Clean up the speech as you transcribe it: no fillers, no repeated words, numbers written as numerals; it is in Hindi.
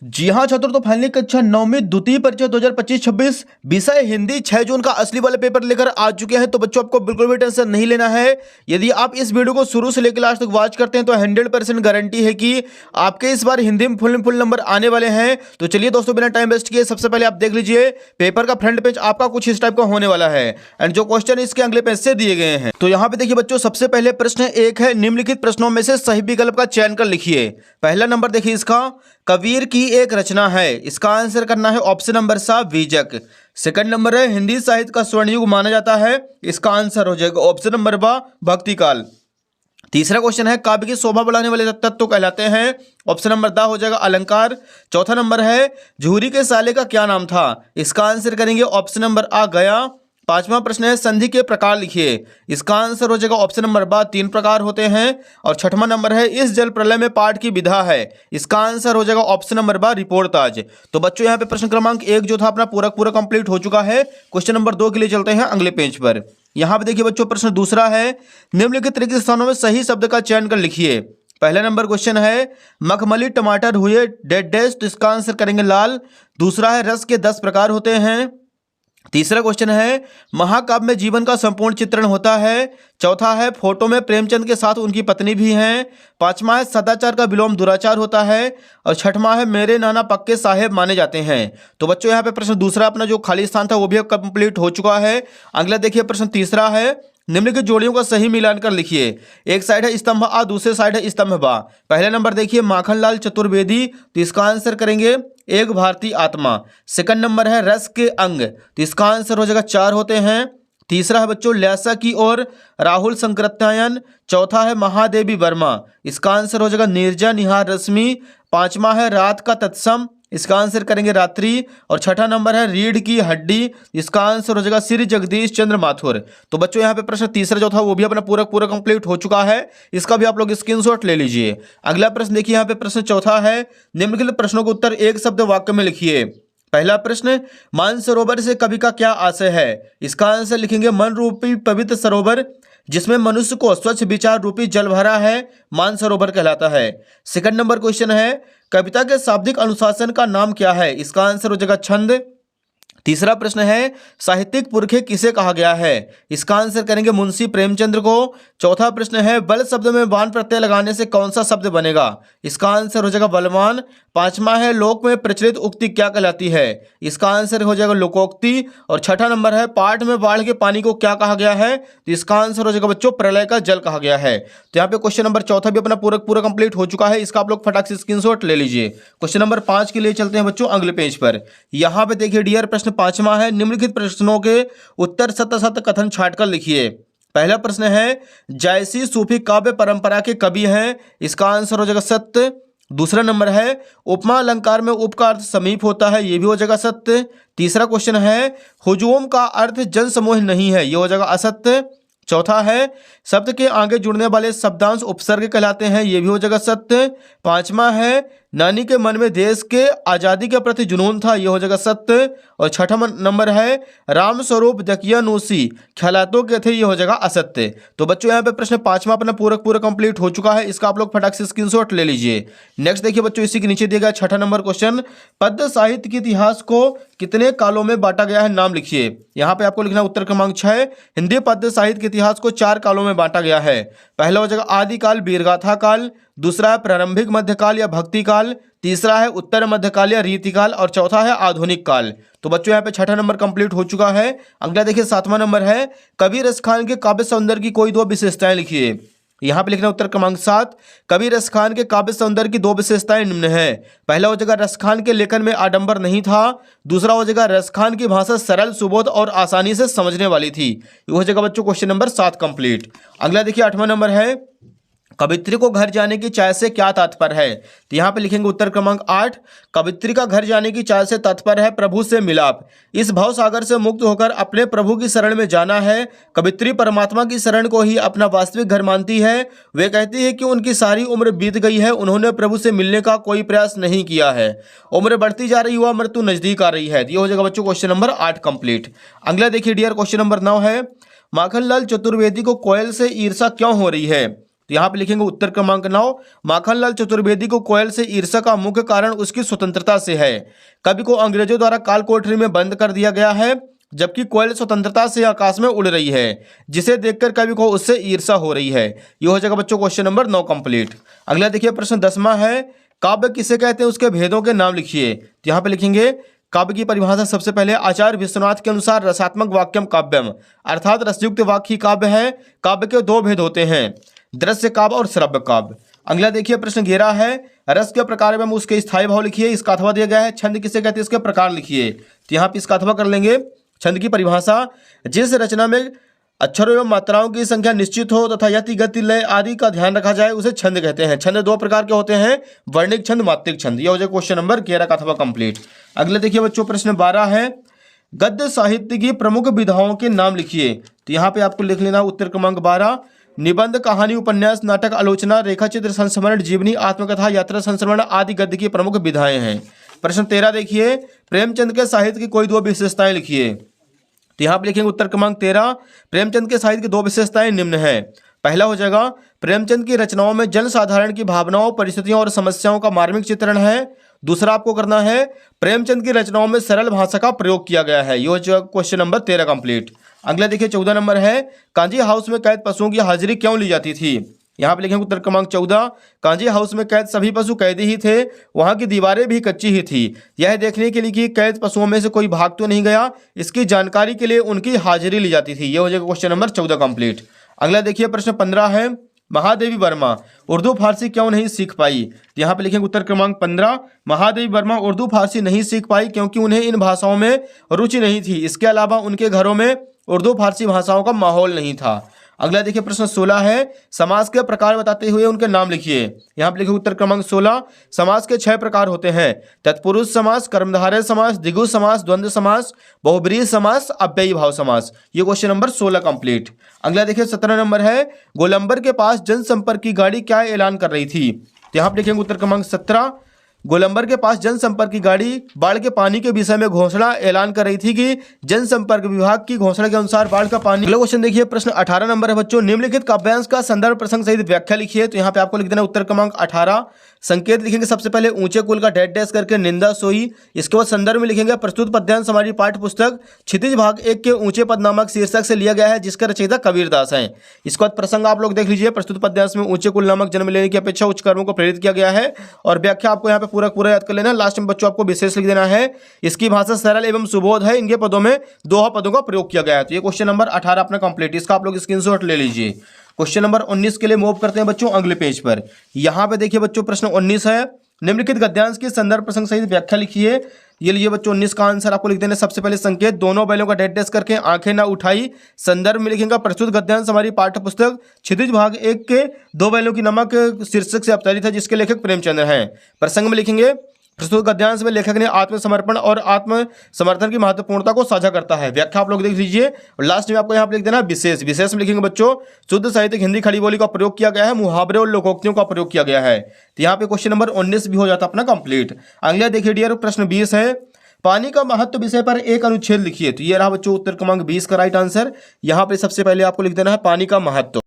जी हाँ छात्रों, तो फाइनली कक्षा 9वीं द्वितीय परीक्षा 2025-26 विषय हिंदी 6 जून का असली वाला पेपर लेकर आ चुके हैं। तो बच्चों आपको बिल्कुल भी टेंशन नहीं लेना है। यदि आप इस वीडियो को शुरू से लेकर लास्ट तक वॉच करते हैं तो 100% गारंटी है कि आपके इस बार हिंदी में फुल नंबर आने वाले हैं। तो चलिए दोस्तों, बिना टाइम वेस्ट किए सबसे पहले आप देख लीजिए पेपर का फ्रंट पेज आपका कुछ इस टाइप का होने वाला है एंड जो क्वेश्चन इसके अगले पेज से दिए गए हैं। तो यहाँ पे देखिए बच्चों, सबसे पहले प्रश्न एक है, निम्नलिखित प्रश्नों में से सही विकल्प का चयन कर लिखिए। पहला नंबर देखिए इसका, कबीर की एक रचना है। इसका आंसर करना है ऑप्शन नंबर सा बीजक। सेकंड नंबर है, हिंदी साहित्य का स्वर्ण युग माना जाता है। इसका आंसर हो जाएगा ऑप्शन नंबर बा भक्ति काल। तीसरा क्वेश्चन है, काव्य की शोभा बढ़ाने वाले तत्व कहलाते हैं। ऑप्शन नंबर दा हो जाएगा अलंकार। चौथा नंबर है, झूरी के साले का क्या नाम था। इसका आंसर करेंगे ऑप्शन नंबर आ गया। पांचवा प्रश्न है, संधि के प्रकार लिखिए। इसका आंसर हो जाएगा ऑप्शन नंबर बा 3 प्रकार होते हैं। और छठवां नंबर है, इस जल प्रलय में पाठ की विधा है। इसका आंसर हो जाएगा ऑप्शन नंबर बा रिपोर्टाज। तो बच्चों यहाँ पे प्रश्न क्रमांक 1 जो था अपना पूरा कंप्लीट हो चुका है। क्वेश्चन नंबर 2 के लिए चलते हैं अगले पेज पर। यहाँ पे देखिए बच्चों, प्रश्न दूसरा है, निम्नलिखित रिक्त स्थानों में सही शब्द का चयन कर लिखिए। पहला नंबर क्वेश्चन है, मखमली टमाटर हुए डेड डैश। तो इसका आंसर करेंगे लाल। दूसरा है, रस के 10 प्रकार होते हैं। तीसरा क्वेश्चन है, महाकाव्य में जीवन का संपूर्ण चित्रण होता है। चौथा है, फोटो में प्रेमचंद के साथ उनकी पत्नी भी हैं। पांचवा है, सदाचार का विलोम दुराचार होता है। और छठवां है, मेरे नाना पक्के साहेब माने जाते हैं। तो बच्चों यहाँ पे प्रश्न दूसरा अपना जो खाली स्थान था वो भी कंप्लीट हो चुका है। अगला देखिए प्रश्न तीसरा है, निम्नलिखित जोड़ियों का सही मिलान कर लिखिए। एक साइड है स्तंभ आ, दूसरे साइड है स्तंभ बा। पहला नंबर देखिए माखनलाल चतुर्वेदी। तो इसका आंसर करेंगे एक भारतीय आत्मा। सेकंड नंबर है रस के अंग। तो इसका आंसर हो जाएगा 4 होते हैं। तीसरा है बच्चों ल्यासा की ओर राहुल संकृत्यायन। चौथा है महादेवी वर्मा। इसका आंसर हो जाएगा नीरजा निहार रश्मि। पांचवा है रात का तत्सम। इसका आंसर करेंगे रात्रि। और छठा नंबर है रीढ़ की हड्डी। इसका आंसर हो जाएगा श्री जगदीश चंद्र माथुर। तो बच्चों यहाँ पे प्रश्न तीसरा जो था वो भी अपना पूरा कंप्लीट हो चुका है। इसका भी आप लोग स्क्रीनशॉट ले लीजिए। अगला प्रश्न देखिए, यहाँ पे प्रश्न चौथा है, निम्नलिखित प्रश्नों का उत्तर एक शब्द वाक्य में लिखिए। पहला प्रश्न, मानसरोवर से कवि का क्या आशय है। इसका आंसर लिखेंगे मन रूपी पवित्र सरोवर जिसमें मनुष्य को स्वच्छ विचार रूपी जल भरा है, मानसरोवर कहलाता है। सेकंड नंबर क्वेश्चन है, कविता के शाब्दिक अनुशासन का नाम क्या है। इसका आंसर हो जाएगा छंद। तीसरा प्रश्न है, साहित्यिक पुरखे किसे कहा गया है। इसका आंसर करेंगे मुंशी प्रेमचंद्र को। चौथा प्रश्न है, बल शब्द में वान प्रत्यय लगाने से कौन सा शब्द बनेगा। इसका आंसर हो जाएगा बलवान। पांचवा है, लोक में प्रचलित उक्ति क्या कहलाती है। इसका आंसर हो जाएगा लोकोक्ति। और छठा नंबर है, पाठ में बाढ़ के पानी को क्या कहा गया है। तो इसका आंसर हो जाएगा बच्चों प्रलय का जल कहा गया है। तो यहाँ पे क्वेश्चन नंबर चौथा भी अपना पूरा कंप्लीट हो चुका है। इसका आप लोग फटाक से स्क्रीनशॉट ले लीजिए। क्वेश्चन नंबर 5 के लिए चलते हैं बच्चों अगले पेज पर। यहाँ पे देखिए डियर, प्रश्न 5वां है, निम्नलिखित प्रश्नों के उत्तर सत्य सत्य कथन छांटकर लिखिए। पहला प्रश्न है, जायसी सूफी काव्य परंपरा के कवि हैं। इसका आंसर हो जाएगा सत्य। दूसरा नंबर है, उपमा अलंकार में उप का अर्थ समीप होता है। ये भी हो जाएगा सत्य। तीसरा क्वेश्चन है, हुजूम का अर्थ जन समूह नहीं है। ये हो जाएगा असत्य। चौथा है, शब्द के आगे जुड़ने वाले शब्दांश उपसर्ग कहलाते हैं। ये भी हो जाएगा सत्य। पांचवा है, नानी के मन में देश के आज़ादी के प्रति जुनून था। ये हो जाएगा सत्य। और छठा नंबर है, राम स्वरूप दकियानूसी ख्यालातों के थे। ये हो जाएगा असत्य। तो बच्चों यहाँ पे प्रश्न 5वां अपना पूरा कंप्लीट हो चुका है। इसका आप लोग फटाक से स्क्रीनशॉट ले लीजिए। नेक्स्ट देखिए बच्चों, इसी के नीचे दिया गया छठा नंबर क्वेश्चन, पद्य साहित्य के इतिहास को कितने कालों में बांटा गया है, नाम लिखिए। यहाँ पे आपको लिखना उत्तर क्रमांक 6, हिंदी पद्य साहित्य के इतिहास को 4 कालों में बांटा गया है। पहला हो जाएगा आदिकाल वीरगाथा काल। दूसरा है प्रारंभिक मध्यकाल या भक्ति काल। तीसरा है उत्तर मध्यकाल या रीतिकाल। और चौथा है आधुनिक काल। तो बच्चों यहाँ पे छठा नंबर कंप्लीट हो चुका है। अगला देखिए 7वां नंबर है, कवि रसखान के काव्य सौंदर्य की कोई 2 विशेषताएं लिखिए। यहाँ पे लिखना उत्तर क्रमांक 7, कवि रसखान के काव्य सौंदर्य की 2 विशेषताएं निम्न है। पहला हो जाएगा, रसखान के लेखन में आडंबर नहीं था। दूसरा हो जाएगा, रसखान की भाषा सरल सुबोध और आसानी से समझने वाली थी। ये हो जाएगा बच्चों क्वेश्चन नंबर 7 कंप्लीट। अगला देखिए 8वां नंबर है, कवित्री को घर जाने की चाय से क्या तात्पर्य है। तो यहाँ पे लिखेंगे उत्तर क्रमांक 8, कवित्री का घर जाने की चाय से तात्पर्य है प्रभु से मिलाप। इस भव सागर से मुक्त होकर अपने प्रभु की शरण में जाना है। कवित्री परमात्मा की शरण को ही अपना वास्तविक घर मानती है। वे कहती है कि उनकी सारी उम्र बीत गई है, उन्होंने प्रभु से मिलने का कोई प्रयास नहीं किया है। उम्र बढ़ती जा रही हुआ मृत्यु नजदीक आ रही है। ये हो जाएगा बच्चों क्वेश्चन नंबर 8 कंप्लीट। अगला देखिए डियर, क्वेश्चन नंबर 9 है, माखनलाल चतुर्वेदी को कोयल से ईर्ष्या क्यों हो रही है। तो यहाँ पे लिखेंगे उत्तर क्रमांक 9, माखनलाल चतुर्वेदी को कोयल से ईर्ष्या का मुख्य कारण उसकी स्वतंत्रता से है। कवि को अंग्रेजों द्वारा काल कोठरी में बंद कर दिया गया है, जबकि कोयल स्वतंत्रता से आकाश में उड़ रही है, जिसे देखकर कवि को उससे ईर्ष्या हो रही है। ये हो जाएगा बच्चों क्वेश्चन नंबर 9 कंप्लीट। अगला देखिए प्रश्न 10वां है, काव्य किसे कहते हैं, उसके भेदों के नाम लिखिए। तो यहाँ पे लिखेंगे काव्य की परिभाषा सबसे पहले आचार्य विश्वनाथ के अनुसार रसात्मक वाक्यम काव्यम, अर्थात रसयुक्त वाक्य ही काव्य है। काव्य के 2 भेद होते हैं, दृश्य काव्य और श्रव्य काव्य। अगला देखिए प्रश्न 11 है, रस के प्रकार एवं उसके स्थायी भाव लिखिए। इसका अथवा दिया गया है। छंद किसे कहते हैं, इसके प्रकार लिखिए। तो यहाँ पे इसका अथवा कर लेंगे। छंद की परिभाषा, जिस रचना में अक्षरों एवं मात्राओं की संख्या निश्चित हो तथा यति गति लय आदि का ध्यान रखा जाए उसे छंद कहते हैं। छंद 2 प्रकार के होते हैं, वर्णिक छंद, मात्रिक छंद। यह हो जाए क्वेश्चन नंबर 11 का अथवा कंप्लीट। अगले देखिए बच्चों प्रश्न 12 है, गद्य साहित्य की प्रमुख विधाओं के नाम लिखिए। तो यहाँ पे आपको लिख लेना उत्तर क्रमांक 12, निबंध, कहानी, उपन्यास, नाटक, आलोचना, रेखाचित्र, संस्मरण, जीवनी, आत्मकथा, यात्रा संस्मरण आदि गद्य की प्रमुख विधाएं हैं। प्रश्न 13 देखिए, प्रेमचंद के साहित्य की कोई 2 विशेषताएं लिखिए। तो यहाँ पे लिखेंगे उत्तर क्रमांक 13, प्रेमचंद के साहित्य की 2 विशेषताएं निम्न है। पहला हो जाएगा, प्रेमचंद की रचनाओं में जन साधारण की भावनाओं, परिस्थितियों और समस्याओं का मार्मिक चित्रण है। दूसरा आपको करना है, प्रेमचंद की रचनाओं में सरल भाषा का प्रयोग किया गया है। ये हो जाएगा क्वेश्चन नंबर 13 कंप्लीट। अगला देखिए 14 नंबर है, कांजी हाउस में कैद पशुओं की हाजिरी क्यों ली जाती थी। यहाँ पे लिखेंगे उत्तर क्रमांक 14, कांजी हाउस में कैद सभी पशु कैदी ही थे, वहां की दीवारें भी कच्ची ही थी। यह देखने के लिए कि कैद पशुओं में से कोई भाग तो नहीं गया, इसकी जानकारी के लिए उनकी हाजिरी ली जाती थी। यह हो जाएगा क्वेश्चन नंबर 14 कंप्लीट। अगला देखिए प्रश्न 15 है, महादेवी वर्मा उर्दू फारसी क्यों नहीं सीख पाई। तो यहाँ पे लिखेंगे उत्तर क्रमांक 15, महादेवी वर्मा उर्दू फारसी नहीं सीख पाई क्योंकि उन्हें इन भाषाओं में रुचि नहीं थी। इसके अलावा उनके घरों में उर्दू फारसी भाषाओं का माहौल नहीं था। अगला देखिए प्रश्न 16 है, समास के प्रकार बताते हुए उनके नाम लिखिए। यहाँ पे लिखिए उत्तर क्रमांक 16, समास के 6 प्रकार होते हैं, तत्पुरुष समास, कर्मधारय समास, द्विगु समास, द्वंद्व समास, बहुब्रीहि समास, अव्ययी भाव समास। ये क्वेश्चन नंबर 16 कंप्लीट। अगला देखिए 17 नंबर है, गोलंबर के पास जनसंपर्क की गाड़ी क्या ऐलान कर रही थी। तो यहाँ पे लिखेंगे उत्तर क्रमांक 17, गोलंबर के पास जनसंपर्क की गाड़ी बाढ़ के पानी के विषय में घोषणा ऐलान कर रही थी कि जनसंपर्क विभाग की घोषणा के अनुसार बाढ़ का पानी। अगला क्वेश्चन देखिए प्रश्न 18 नंबर है बच्चों, निम्नलिखित काव्यांश का संदर्भ प्रसंग सहित व्याख्या लिखिए। तो यहाँ पे आपको लिख देना उत्तर क्रमांक 18, संकेत लिखेंगे सबसे पहले ऊंचे कुल का डैश डैश करके निंदा सोई। इसके बाद संदर्भ में लिखेंगे प्रस्तुत पद्यांश हमारी पाठ्य पुस्तक क्षितिज भाग 1 के ऊंचे पद नामक शीर्षक से लिया गया है, जिसका रचयिता कबीरदास है। इसके बाद प्रसंग आप लोग देख लीजिए, प्रस्तुत पद्यांश में ऊंचे कुल नामक जन्म लेने की अपेक्षा उच्च कर्मों को प्रेरित किया गया है। और व्याख्या आपको यहाँ पे पूरा याद कर लेना। लास्ट में बच्चों आपको विशेष लिख देना है, इसकी भाषा सरल एवं सुबोध है, इनके पदों में दोहा पदों का प्रयोग किया गया है। तो ये क्वेश्चन नंबर 18 अपना कंप्लीट। इसका आप लोग स्क्रीनशॉट ले लीजिए। क्वेश्चन नंबर 19 के लिए मूव करते हैं बच्चों अगले पेज पर। यहाँ पे देखिए बच्चों प्रश्न 19 है, निम्नलिखित गद्यांश की संदर्भ प्रसंग सहित व्याख्या लिखिए। ये लीजिए बच्चों 19 का आंसर आपको लिख देना सबसे पहले संकेत, दोनों बैलों का डैश डैश करके आंखें ना उठाई। संदर्भ में लिखेंगे प्रस्तुत गद्यांश हमारी पाठ्य पुस्तक क्षितिज भाग 1 के 2 बैलों की नामक शीर्षक से अवतरित है, जिसके लेखक प्रेमचंद हैं। प्रसंग में लिखेंगे प्रस्तुत गद्यांश में लेखक ने आत्मसमर्पण और आत्म समर्थन की महत्वपूर्णता को साझा करता है। व्याख्या आप लोग देख लीजिए। और लास्ट में आपको यहाँ पे लिख देना विशेष। विशेष में लिखेंगे बच्चों शुद्ध साहित्यिक हिंदी खड़ी बोली का प्रयोग किया गया है, मुहावरे और लोकोक्तियों का प्रयोग किया गया है। तो यहाँ पे क्वेश्चन नंबर 19 भी हो जाता अपना कंप्लीट। अगला देखिए डियर प्रश्न 20 है, पानी का महत्व विषय पर एक अनुच्छेद लिखिए। तो ये रहा बच्चों उत्तर क्रमांक 20 का राइट आंसर। यहाँ पे सबसे पहले आपको लिख देना है पानी का महत्व।